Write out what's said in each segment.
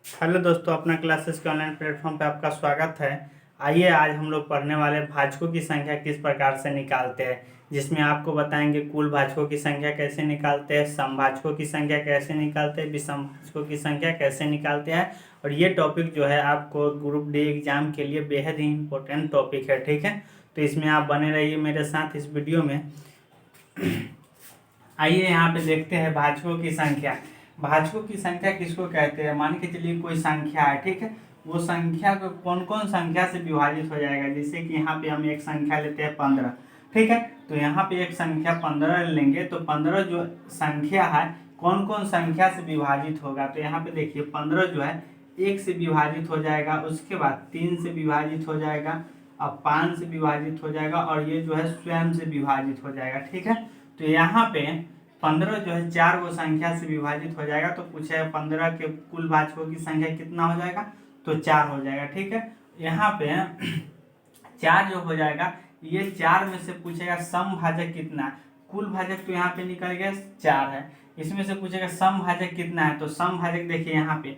Hello दोस्तों, अपना classes के ऑनलाइन प्लेटफॉर्म पे आपका स्वागत है। आइए आज हम लोग पढ़ने वाले भाजकों की संख्या किस प्रकार से निकालते हैं, जिसमें आपको बताएंगे कुल भाजकों की संख्या कैसे निकालते हैं, समभाजकों की संख्या कैसे निकालते हैं, विषम भाजकों की संख्या कैसे निकालते हैं। और ये टॉपिक जो है आपको ग्रुप डी एग्जाम के लिए बेहद ही इंपॉर्टेंट टॉपिक है, ठीक है। तो इसमें आप बने रहिए मेरे साथ इस वीडियो में। आइए यहाँ पे देखते हैं भाजकों की संख्या। भाजकों की संख्या किसको कहते हैं? मान के चलिए कोई संख्या है, ठीक है। वो संख्या को कौन कौन संख्या से विभाजित हो जाएगा। जैसे कि यहाँ पे हम एक संख्या लेते हैं 15, ठीक है। तो यहाँ पे एक संख्या 15 लेंगे तो 15 जो संख्या है कौन कौन संख्या से विभाजित होगा। तो यहाँ पे देखिए 15 जो है 1 से विभाजित हो जाएगा, उसके बाद 3 से विभाजित हो जाएगा, अब 5 से विभाजित हो जाएगा, और ये जो है स्वयं से विभाजित हो जाएगा, ठीक है। तो यहाँ पे 15 जो है 4 गो संख्या से विभाजित हो जाएगा। तो पूछे 15 के कुल भाजकों की संख्या कितना हो जाएगा, तो 4 हो जाएगा, ठीक है। यहाँ पे 4 जो हो जाएगा, ये 4 में से पूछेगा सम भाजक कितना है। कुल भाजक तो यहाँ पे निकल गया 4 है, इसमें से पूछेगा सम भाजक कितना है। तो सम भाजक देखिए यहाँ पे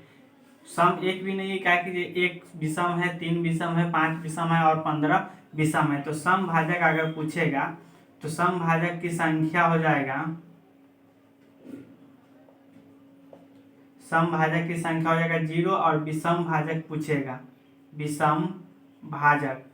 सम एक भी नहीं है, क्या कि एक विषम है, 3 विषम है, 5 विषम है और 15 विषम है। तो सम भाजक अगर पूछेगा तो सम भाजक की संख्या हो जाएगा, सम भाजक की संख्या हो जाएगा 0, और विषम भाजक पूछेगा विषम भाजक।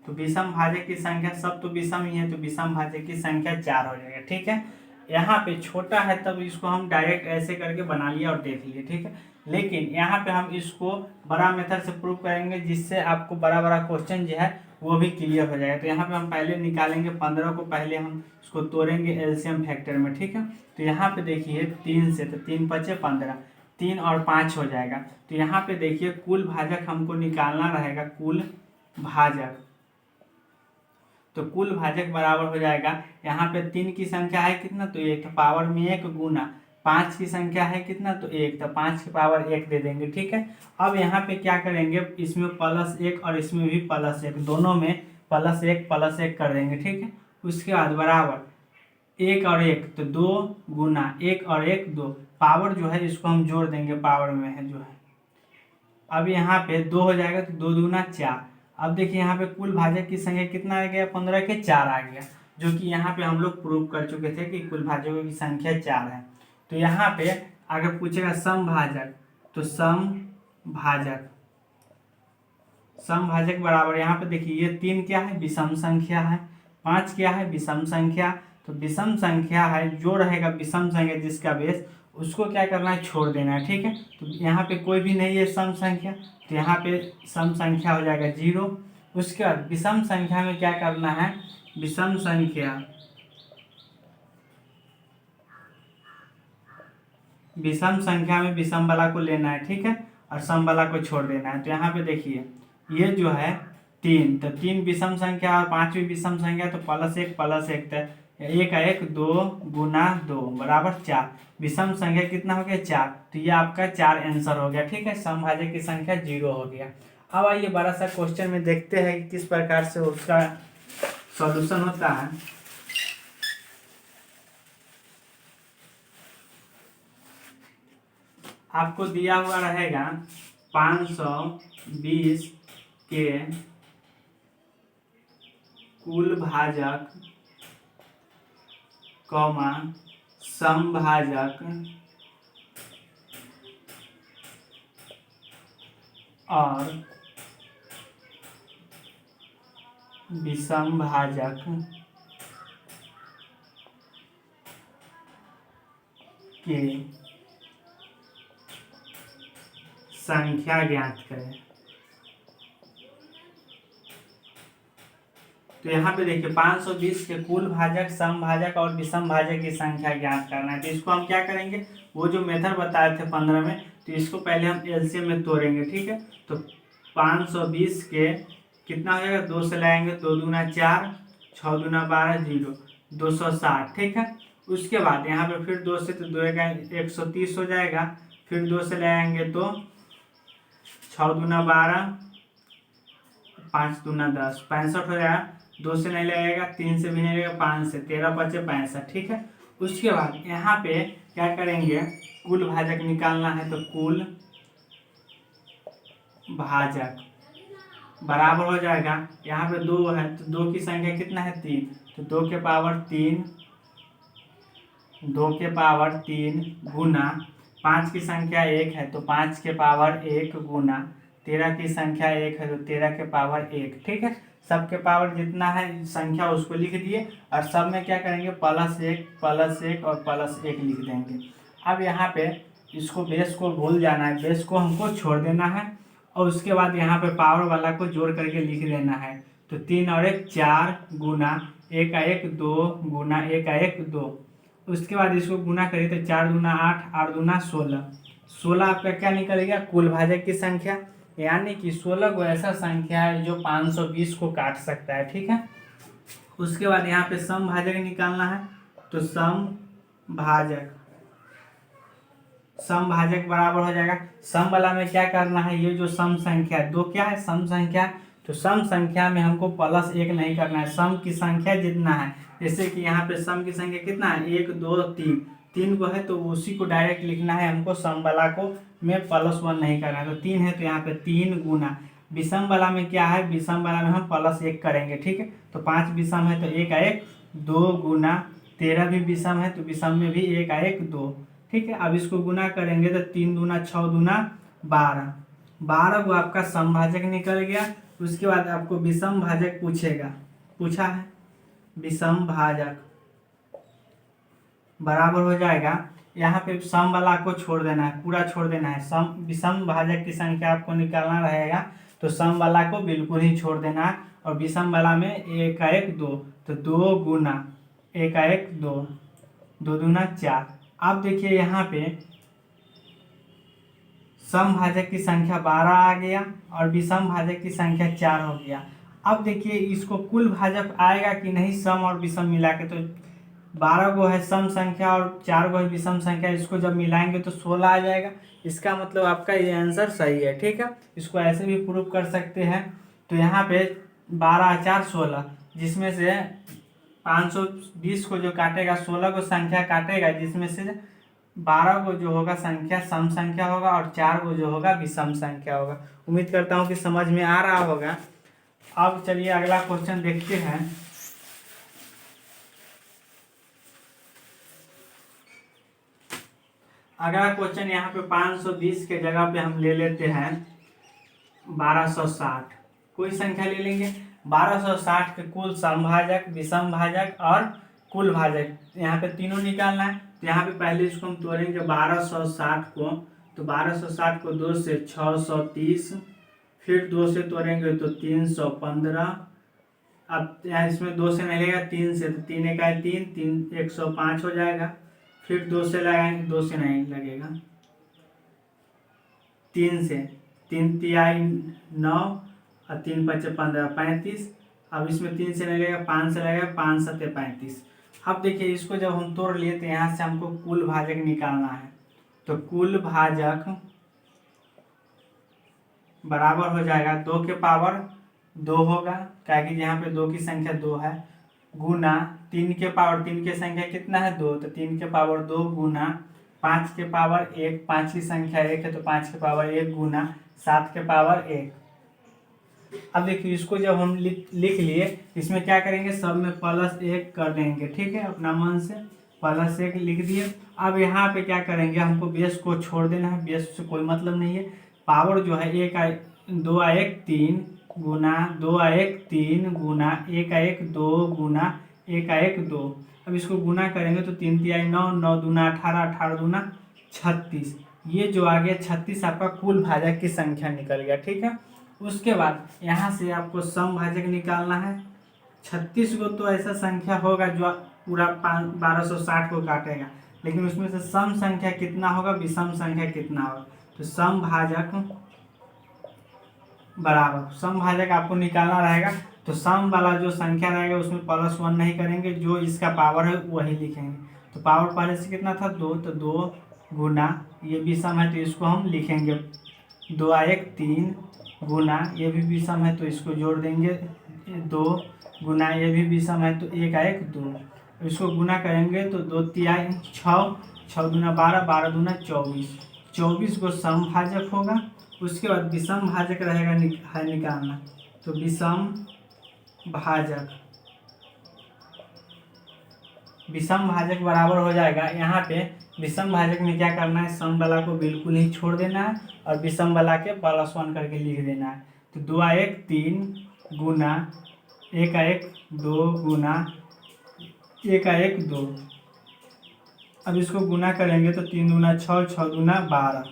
तो विषम भाजक की संख्या सब तो विषम ही है, तो विषम भाजक की संख्या 4 हो जाएगा, ठीक है। यहाँ पे छोटा है तब इसको हम डायरेक्ट ऐसे करके बना लिया और देख लिए, ठीक है। लेकिन यहाँ पे हम इसको बड़ा मेथड से प्रूव करेंगे, जिससे आपको बड़ा बड़ा क्वेश्चन जो है वो भी क्लियर हो जाएगा। तो यहाँ पे हम पहले निकालेंगे 15 को, पहले हम इसको तोड़ेंगे एलसीएम फैक्टर में, ठीक है। तो यहाँ पे देखिए 3 से, तो 3 पचे 15, 3 और 5 हो जाएगा। तो यहाँ पे देखिए कुल भाजक हमको निकालना रहेगा, कुल भाजक। तो कुल भाजक बराबर हो जाएगा, यहाँ पे 3 की संख्या है कितना, तो 1, तो पावर में 1 गुना 5 की संख्या है कितना, तो 1, तो 5 की पावर 1 दे देंगे, ठीक है। अब यहाँ पे क्या करेंगे, इसमें +1 और इसमें भी +1, दोनों में +1 कर देंगे, ठीक है। उसके बाद बराबर 1 और 1, तो 2 गुना 1 और 1 2, पावर जो है इसको हम जोड़ देंगे, पावर में है जो है। अब यहाँ पे 2 हो जाएगा, तो 2 दूना 4। अब देखिए यहाँ पे कुल भाजक की संख्या कितना आ गया, 15 के 4 आ गया, जो कि यहाँ पे हम लोग प्रूव कर चुके थे कि कुल भाजकों की संख्या 4 है। तो यहाँ पे अगर पूछेगा सम भाजक, तो सम भाजक, सम भाजक बराबर यहाँ पे देखिए ये 3 क्या है, विषम संख्या है, 5 क्या है, विषम संख्या। तो विषम संख्या है, जो रहेगा विषम संख्या जिसका बेस, उसको क्या करना है, छोड़ देना है, ठीक है। तो यहाँ पे कोई भी नहीं है सम संख्या, तो यहाँ पे सम संख्या हो जाएगा 0। उसके बाद विषम संख्या में क्या करना है, विषम संख्या, विषम संख्या में विषम वाला को लेना है, ठीक है, और सम वाला को छोड़ देना है। तो यहाँ पे देखिए ये जो है 3, तो 3 विषम संख्या और 5 भी विषम संख्या, तो +1 +1, तो 1 1 2 गुना 2 बराबर 4। विषम संख्या कितना हो गया, 4। तो ये आपका 4 आंसर हो गया, ठीक है। समभाजक की संख्या 0 हो गया। अब आइए बड़ा सा क्वेश्चन में देखते हैं कि किस प्रकार से उसका सॉल्यूशन होता है। आपको दिया हुआ रहेगा 520 के कुल भाजक, समभाजक और विषम भाजक की संख्या ज्ञात करें। तो यहाँ पे देखिए 520 के कुल भाजक, समभाजक और विषम भाजक की संख्या ज्ञात करना है। तो इसको हम क्या करेंगे, वो जो मेथड बताए थे 15 में, तो इसको पहले हम एलसीएम में तोड़ेंगे, ठीक है। तो 520 के कितना हो जाएगा, 2 से लाएंगे, 2 दूना 4, 6 दूना 12 0, 260, ठीक है। उसके बाद यहाँ पे फिर 2 से, तो 2 130 हो जाएगा, फिर 2 से लाएंगे तो 6 दूना 12, 5 दूना 10, 65 हो जाएगा। 2 से नहीं लगेगा, 3 से भी नहीं लगेगा, 5 से, 13 5 65, ठीक है। उसके बाद यहाँ पे क्या करेंगे, कुल भाजक निकालना है, तो कुल भाजक बराबर हो जाएगा, यहाँ पे 2 है तो 2 की संख्या कितना है 3, तो 2 के पावर 3, 2 के पावर 3 गुना 5 की संख्या 1 है तो 5 के पावर 1 गुना 13 की संख्या 1 है तो 13 के पावर 1। ठीक है, सबके पावर जितना है संख्या उसको लिख दिए और सब में क्या करेंगे +1 और +1 लिख देंगे। अब यहाँ पे इसको बेस को भूल जाना है, बेस को हमको छोड़ देना है और उसके बाद यहाँ पे पावर वाला को जोड़ करके लिख देना है। तो 3 और 1 4 गुना 1 का 1 2 गुना 1 का 1 2। उसके बाद इसको गुना करिए तो 4 दूना 8 8 दूना 16, 16 आपका क्या निकलेगा कुल भाजक की संख्या, यानी कि 16 को ऐसा संख्या है जो 520 को काट सकता है। ठीक है, उसके बाद यहाँ पे सम भाजक निकालना है, तो सम भाजक बराबर हो जाएगा। सम वाला में क्या करना है, ये जो सम संख्या 2 क्या है सम संख्या, तो सम संख्या में हमको +1 नहीं करना है, सम की संख्या जितना है, जैसे कि यहाँ पे सम की संख्या कितना है 1 2 3, 3 को है तो उसी को डायरेक्ट लिखना है हमको, सम वाला को में +1 नहीं करना है। तो 3 है तो यहाँ पे 3 गुना, विषम वाला में क्या है, विषम वाला में हम +1 करेंगे। ठीक है, तो 5 विषम है तो 1 का 1 2 गुना 13 भी विषम है तो विषम में भी 1 का 1 2। ठीक है, अब इसको गुना करेंगे तो 3 दूना 6 दूना 12, 12 को आपका समभाजक निकल गया। उसके बाद आपको विषम भाजक पूछा है, विषम भाजक बराबर हो जाएगा, यहाँ पे सम वाला को छोड़ देना है, पूरा छोड़ देना है, सम विषम भाजक की संख्या आपको निकालना रहेगा तो सम वाला को बिल्कुल ही छोड़ देना है और विषम वाला में 1 का 1 2, तो 2 गुना 1 का 1 2 2 दूना 4। अब देखिए यहाँ पे सम भाजक की संख्या 12 आ गया और विषम भाजक की संख्या 4 हो गया। अब देखिए इसको कुल भाजक आएगा कि नहीं, सम और विषम मिला के, तो 12 को है सम संख्या और 4 को है विषम संख्या, इसको जब मिलाएंगे तो 16 आ जाएगा। इसका मतलब आपका ये आंसर सही है। ठीक है, इसको ऐसे भी प्रूव कर सकते हैं। तो यहाँ पे 12 4 16, जिसमें से 520 को जो काटेगा 16 को संख्या काटेगा, जिसमें से 12 को जो होगा संख्या सम संख्या होगा और 4 को जो होगा विषम संख्या होगा। उम्मीद करता हूँ कि समझ में आ रहा होगा। अब चलिए अगला क्वेश्चन देखते हैं। अगला क्वेश्चन यहाँ पे 520 के जगह पे हम ले लेते हैं 1260, कोई संख्या ले लेंगे। 1260 के कुल समभाजक विषम भाजक और कुल भाजक यहाँ पे तीनों निकालना है। तो यहाँ पे पहले इसको हम तोड़ेंगे 1260 को, तो 1260 को 2 से 630, फिर 2 से तोड़ेंगे तो 315। अब यहाँ इसमें 2 से नहीं लगेगा, 3 से, तो 3 1 3 3 105 हो जाएगा। फिर 2 से लगाएंगे, 2 से नहीं लगेगा, 3 से, 3 तिहाई 9 और 3 5 15 35। अब इसमें 3 से नहीं लगेगा, 5 से लगेगा, 5 7 35। अब देखिए इसको जब हम तोड़ लिए तो यहाँ से हमको कुल भाजक निकालना है। तो कुल भाजक बराबर हो जाएगा 2 के पावर 2 होगा, क्या कि यहाँ पे 2 की संख्या 2 है, गुना 3 के पावर 3 की संख्या कितना है 2, तो 3 के पावर 2 गुना 5 के पावर 1, 5 की संख्या 1 है तो 5 के पावर 1 गुना 7 के पावर 1। अब देखिए इसको जब हम लिख लिए, इसमें क्या करेंगे, सब में +1 कर देंगे। ठीक है, अपना मन से +1 लिख दिए। अब यहाँ पे क्या करेंगे, हमको बेस को छोड़ देना है, बेस से कोई मतलब नहीं है। पावर जो है 2 1 3 गुना 2 1 3 गुना 1 1 2 गुना 1 1 2। अब इसको गुना करेंगे तो 3 तिहाई 9 9 दूना 18 18 दूना 36, ये जो आ गया 36 आपका कुल भाजक की संख्या निकल गया। ठीक है, उसके बाद यहाँ से आपको सम भाजक निकालना है। 36 को तो ऐसा संख्या होगा जो पूरा 1260 को काटेगा, लेकिन उसमें से सम संख्या कितना होगा, विषम संख्या कितना होगा। तो सम भाजक बराबर, सम भाजक आपको निकालना रहेगा। तो सम वाला जो संख्या रहेगा उसमें +1 नहीं करेंगे, जो इसका पावर है वही लिखेंगे। तो पावर पहले से कितना था 2, तो 2 गुना, ये विषम है तो इसको हम लिखेंगे 2 1 3 गुना, ये भी विषम है तो इसको जोड़ देंगे 2 गुना, ये भी विषम है तो 1 1 2। इसको गुना करेंगे तो 2 तिहाई 6 6 दूना 12 12 दूना 24, 24 को समभाजक होगा, उसके बाद विषम भाजक रहेगा निकालना। तो विषम भाजक बराबर हो जाएगा, यहाँ पे विषम भाजक में क्या करना है, सम वाला को बिल्कुल ही छोड़ देना है और विषम वाला के +1 करके लिख देना है। तो 2 × 1 3 गुना 1 × 1 2 गुना 1 × 1 2। अब इसको गुना करेंगे तो 3 दूना 6 6 दूना 12।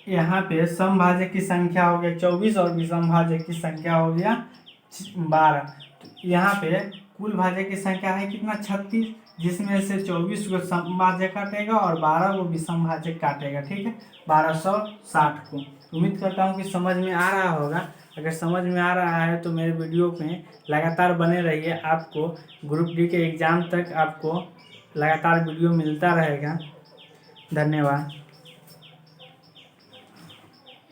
यहाँ पे समभाजक की संख्या हो गया 24 और विषम भाजक की संख्या हो गया 12। तो यहाँ पे कुल भाजक की संख्या है कितना, 36, जिसमें से 24 को समभाजक काटेगा और 12 को विषम भाजक काटेगा। ठीक है, 1260 को। उम्मीद करता हूँ कि समझ में आ रहा होगा। अगर समझ में आ रहा है तो मेरे वीडियो में लगातार बने रहिए, आपको ग्रुप डी के एग्ज़ाम तक आपको लगातार वीडियो मिलता रहेगा। धन्यवाद।